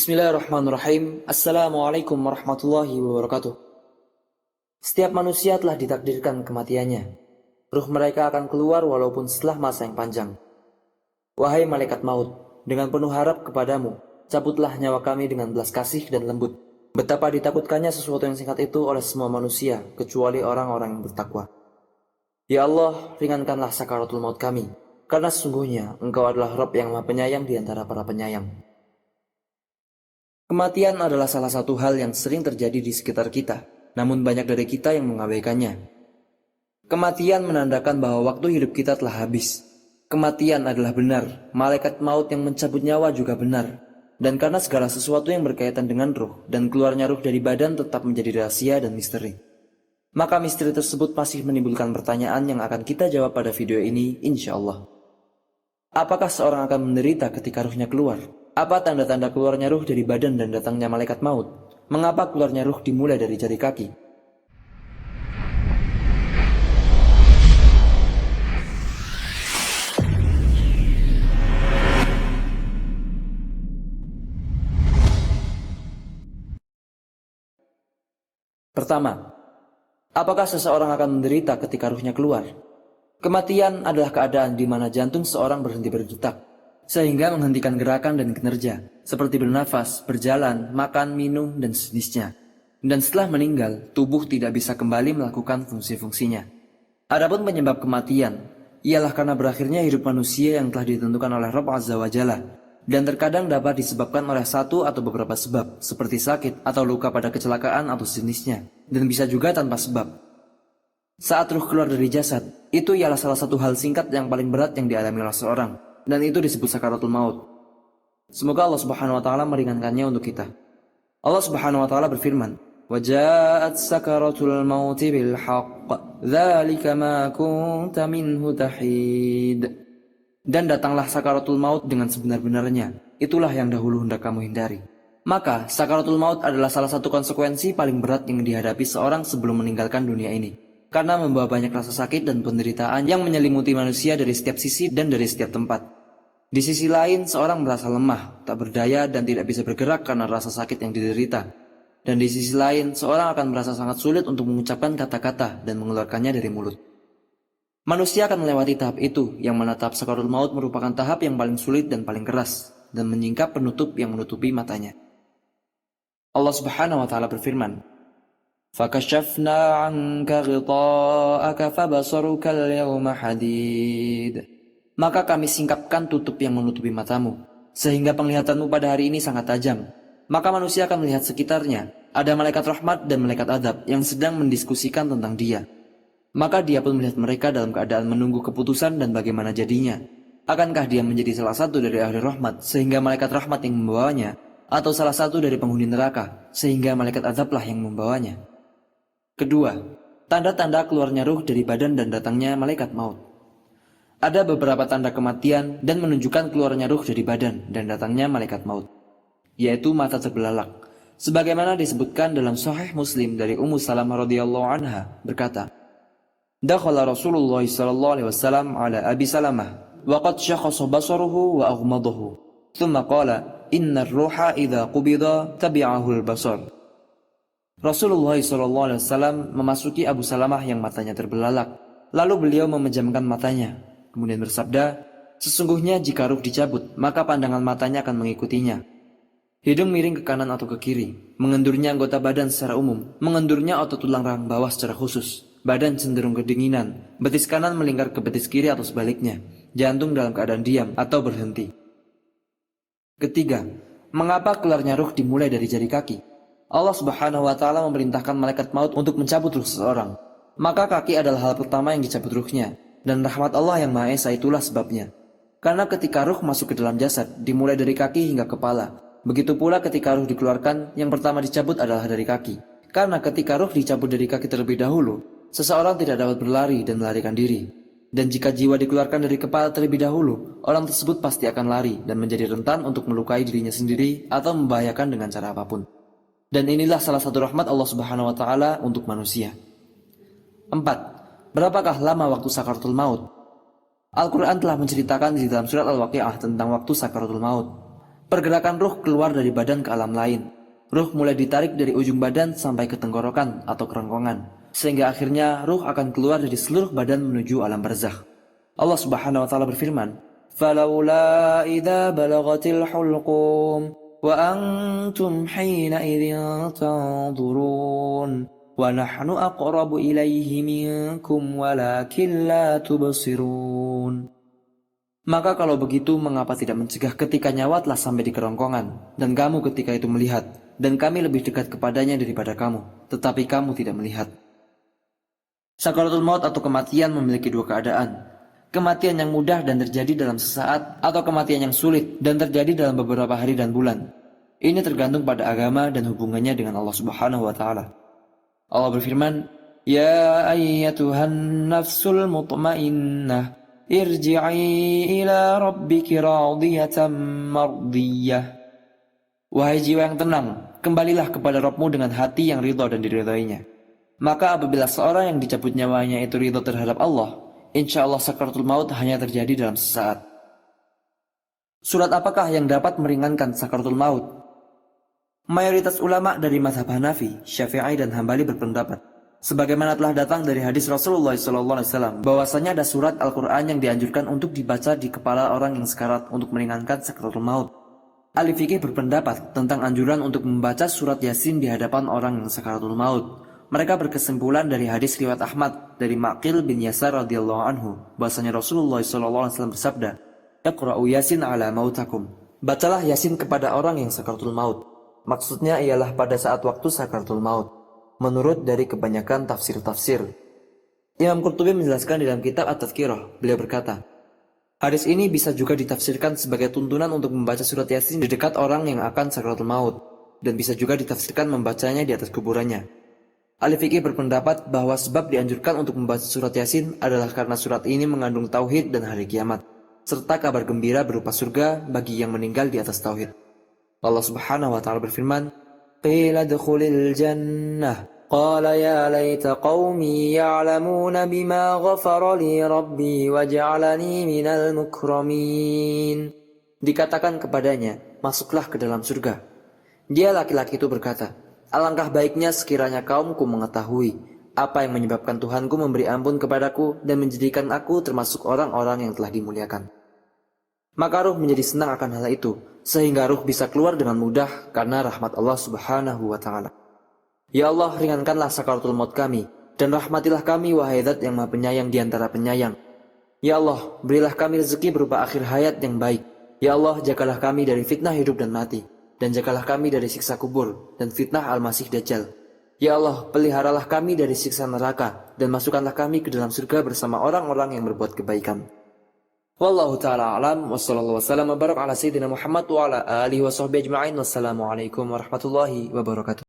Bismillahirrahmanirrahim. Assalamualaikum warahmatullahi wabarakatuh. Setiap manusia telah ditakdirkan kematiannya. Ruh mereka akan keluar walaupun setelah masa yang panjang. Wahai malaikat maut, dengan penuh harap kepadamu, cabutlah nyawa kami dengan belas kasih dan lembut. Betapa ditakutkannya sesuatu yang singkat itu oleh semua manusia, kecuali orang-orang yang bertakwa. Ya Allah, ringankanlah sakaratul maut kami, karena sesungguhnya Engkau adalah Rabb yang Maha Penyayang di antara para penyayang. Kematian adalah salah satu hal yang sering terjadi di sekitar kita, namun banyak dari kita yang mengabaikannya. Kematian menandakan bahwa waktu hidup kita telah habis. Kematian adalah benar, malaikat maut yang mencabut nyawa juga benar. Dan karena segala sesuatu yang berkaitan dengan ruh dan keluarnya ruh dari badan tetap menjadi rahasia dan misteri, maka misteri tersebut masih menimbulkan pertanyaan yang akan kita jawab pada video ini, insya Allah. Apakah seorang akan menderita ketika ruhnya keluar? Apa tanda-tanda keluarnya ruh dari badan dan datangnya malaikat maut? Mengapa keluarnya ruh dimulai dari jari kaki? Pertama, apakah seseorang akan menderita ketika ruhnya keluar? Kematian adalah keadaan di mana jantung seorang berhenti berdetak, sehingga menghentikan gerakan dan kinerja, seperti bernafas, berjalan, makan, minum, dan sejenisnya. Dan setelah meninggal, tubuh tidak bisa kembali melakukan fungsi-fungsinya. Adapun penyebab kematian, ialah karena berakhirnya hidup manusia yang telah ditentukan oleh Rabb Azza wa Jalla, dan terkadang dapat disebabkan oleh satu atau beberapa sebab, seperti sakit atau luka pada kecelakaan atau sejenisnya, dan bisa juga tanpa sebab. Saat ruh keluar dari jasad, itu ialah salah satu hal singkat yang paling berat yang dialami oleh seorang, dan itu disebut sakaratul maut. Semoga Allah Subhanahu wa taala meringankannya untuk kita. Allah Subhanahu wa taala berfirman, "Wa ja'at sakaratul maut bil haqq, dzalika ma kunta minhu tahid." Dan datanglah sakaratul maut dengan sebenar-benarnya. Itulah yang dahulu hendak kamu hindari. Maka sakaratul maut adalah salah satu konsekuensi paling berat yang dihadapi seorang sebelum meninggalkan dunia ini, karena membawa banyak rasa sakit dan penderitaan yang menyelimuti manusia dari setiap sisi dan dari setiap tempat. Di sisi lain, seorang merasa lemah, tak berdaya, dan tidak bisa bergerak karena rasa sakit yang diderita. Dan di sisi lain, seorang akan merasa sangat sulit untuk mengucapkan kata-kata dan mengeluarkannya dari mulut. Manusia akan melewati tahap itu, yang mana tahap sakaratul maut merupakan tahap yang paling sulit dan paling keras, dan menyingkap penutup yang menutupi matanya. Allah Subhanahu wa taala berfirman, فَكَشَفْنَا عَنْكَ غِطَاءَكَ فَبَصَرُكَ الْيَوْمَ حَدِيدٌ. Maka kami singkapkan tutup yang menutupi matamu, sehingga penglihatanmu pada hari ini sangat tajam. Maka manusia akan melihat sekitarnya, ada malaikat rahmat dan malaikat adab yang sedang mendiskusikan tentang dia. Maka dia pun melihat mereka dalam keadaan menunggu keputusan dan bagaimana jadinya. Akankah dia menjadi salah satu dari ahli rahmat, sehingga malaikat rahmat yang membawanya, atau salah satu dari penghuni neraka, sehingga malaikat azablah yang membawanya? Kedua, tanda-tanda keluarnya ruh dari badan dan datangnya malaikat maut. Ada beberapa tanda kematian dan menunjukkan keluarnya ruh dari badan dan datangnya malaikat maut, yaitu mata terbelalak. Sebagaimana disebutkan dalam Sahih Muslim dari Ummu Salamah radhiyallahu anha berkata, "Dakhala Rasulullah sallallahu alaihi wasallam ala Abi Salamah wa qad syakhasa basaruhu wa aghmadahu. Thumma qala, inna ar-ruha idza qubida tabi'ahu al-basar." Rasulullah SAW memasuki Abu Salamah yang matanya terbelalak. Lalu beliau memejamkan matanya, kemudian bersabda, "Sesungguhnya jika ruh dicabut, maka pandangan matanya akan mengikutinya. Hidung miring ke kanan atau ke kiri, mengendurnya anggota badan secara umum, mengendurnya otot tulang rahang bawah secara khusus, badan cenderung kedinginan, betis kanan melingkar ke betis kiri atau sebaliknya, jantung dalam keadaan diam atau berhenti." Ketiga, mengapa keluarnya ruh dimulai dari jari kaki? Allah Subhanahu wa taala memerintahkan malaikat maut untuk mencabut ruh seseorang. Maka kaki adalah hal pertama yang dicabut ruhnya, dan rahmat Allah yang Maha Esa itulah sebabnya. Karena ketika ruh masuk ke dalam jasad, dimulai dari kaki hingga kepala. Begitu pula ketika ruh dikeluarkan, yang pertama dicabut adalah dari kaki. Karena ketika ruh dicabut dari kaki terlebih dahulu, seseorang tidak dapat berlari dan melarikan diri. Dan jika jiwa dikeluarkan dari kepala terlebih dahulu, orang tersebut pasti akan lari dan menjadi rentan untuk melukai dirinya sendiri atau membahayakan dengan cara apapun. Dan inilah salah satu rahmat Allah Subhanahu wa taala untuk manusia. 4. Berapakah lama waktu sakaratul maut? Al-Quran telah menceritakan di dalam surat Al-Waqi'ah tentang waktu sakaratul maut. Pergerakan ruh keluar dari badan ke alam lain. Ruh mulai ditarik dari ujung badan sampai ke tenggorokan atau kerongkongan, sehingga akhirnya ruh akan keluar dari seluruh badan menuju alam barzakh. Allah Subhanahu wa taala berfirman, "Falaula idza balagatil hulqum wa antum hina idzin tanzurun wa nahnu aqrabu ilaihi minkum walakin la tubsirun." Maka kalau begitu, mengapa tidak mencegah ketika nyawa telah sampai di kerongkongan, dan kamu ketika itu melihat, dan kami lebih dekat kepadanya daripada kamu, tetapi kamu tidak melihat. Sakaratul maut atau kematian memiliki dua keadaan. Kematian yang mudah dan terjadi dalam sesaat, atau kematian yang sulit dan terjadi dalam beberapa hari dan bulan. Ini tergantung pada agama dan hubungannya dengan Allah Subhanahu wa taala. Allah berfirman, "Ya ayyatuhan nafsul mutmainnah, irji'i ila rabbiki radiyatan mardiyah." Wahai jiwa yang tenang, kembalilah kepada Rabbmu dengan hati yang ridha dan diridhoinya. Maka apabila seorang yang dicabut nyawanya itu ridha terhadap Allah, insya Allah sakaratul maut hanya terjadi dalam sesaat. Surat apakah yang dapat meringankan sakaratul maut? Mayoritas ulama dari mazhab Hanafi, Syafi'i dan Hambali berpendapat, sebagaimana telah datang dari hadis Rasulullah SAW, bahwasanya ada surat Al-Quran yang dianjurkan untuk dibaca di kepala orang yang sekarat untuk meringankan sakaratul maut. Ahli fikih berpendapat tentang anjuran untuk membaca surat Yasin di hadapan orang yang sakaratul maut. Mereka berkesimpulan dari hadis riwayat Ahmad dari Maqil bin Yasar radhiyallahu anhu, bahwasanya Rasulullah SAW bersabda, "Iqra'u Yasin ala mautakum." Bacalah Yasin kepada orang yang sakaratul maut. Maksudnya ialah pada saat waktu sakaratul maut, menurut dari kebanyakan tafsir-tafsir. Imam Qurtubi menjelaskan di dalam kitab At-Tadhkirah, beliau berkata, hadis ini bisa juga ditafsirkan sebagai tuntunan untuk membaca surat Yasin di dekat orang yang akan sakaratul maut, dan bisa juga ditafsirkan membacanya di atas kuburannya. Ahli fikih berpendapat bahwa sebab dianjurkan untuk membaca surat Yasin adalah karena surat ini mengandung tauhid dan hari kiamat, serta kabar gembira berupa surga bagi yang meninggal di atas tauhid. Allah Subhanahu wa taala berfirman, "Qila dkhulil jannah, qala ya laita qaumi ya'lamuna bima ghafara li rabbi wa ja'alani minal mukramin." Dikatakan kepadanya, masuklah ke dalam surga. Dia laki-laki itu berkata, alangkah baiknya sekiranya kaumku mengetahui apa yang menyebabkan Tuhanku memberi ampun kepadaku dan menjadikan aku termasuk orang-orang yang telah dimuliakan. Maka ruh menjadi senang akan hal itu, sehingga ruh bisa keluar dengan mudah karena rahmat Allah Subhanahu wa taala. Ya Allah, ringankanlah sakaratul maut kami, dan rahmatilah kami wahai Zat yang Maha Penyayang di antara penyayang. Ya Allah, berilah kami rezeki berupa akhir hayat yang baik. Ya Allah, jagalah kami dari fitnah hidup dan mati, dan jagalah kami dari siksa kubur dan fitnah Al-Masih Dajjal. Ya Allah, peliharalah kami dari siksa neraka, dan masukkanlah kami ke dalam surga bersama orang-orang yang berbuat kebaikan. Wallahu ta'ala a'lam, wa sallallahu wasallam wa barak ala sayyidina Muhammad wa ala alihi wa sahbihi ajma'in. Wassalamualaikum warahmatullahi wabarakatuh.